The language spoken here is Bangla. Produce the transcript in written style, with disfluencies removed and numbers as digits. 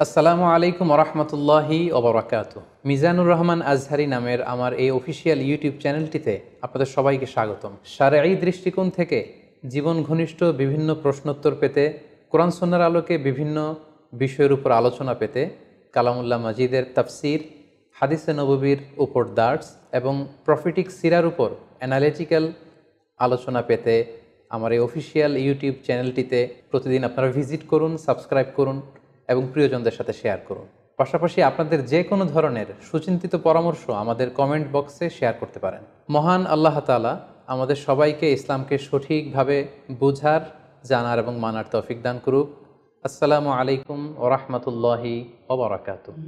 আসসালামু আলাইকুম ওরহমতুল্লাহি ওবরাকাতু। মিজানুর রহমান আজহারি নামের আমার এই অফিসিয়াল ইউটিউব চ্যানেলটিতে আপনাদের সবাইকে স্বাগতম। শারঈ দৃষ্টিকোণ থেকে জীবন ঘনিষ্ঠ বিভিন্ন প্রশ্নোত্তর পেতে, কোরআন সুন্নাহর আলোকে বিভিন্ন বিষয়ের উপর আলোচনা পেতে, কালামুল্লাহ মাজিদের তাফসির, হাদিসে নববীর উপর দার্স এবং প্রফিটিক সিরার উপর অ্যানালিটিক্যাল আলোচনা পেতে আমার এই অফিসিয়াল ইউটিউব চ্যানেলটিতে প্রতিদিন আপনারা ভিজিট করুন, সাবস্ক্রাইব করুন এবং প্রিয়জনদের সাথে শেয়ার করুন। পাশাপাশি আপনাদের যে কোনো ধরনের সুচিন্তিত পরামর্শ আমাদের কমেন্ট বক্সে শেয়ার করতে পারেন। মহান আল্লাহ তাআলা আমাদের সবাইকে ইসলামকে সঠিকভাবে বোঝার, জানার এবং মানার তৌফিক দান করুক। আসসালামু আলাইকুম ওয়া রাহমাতুল্লাহি ওয়া বারাকাতুহু।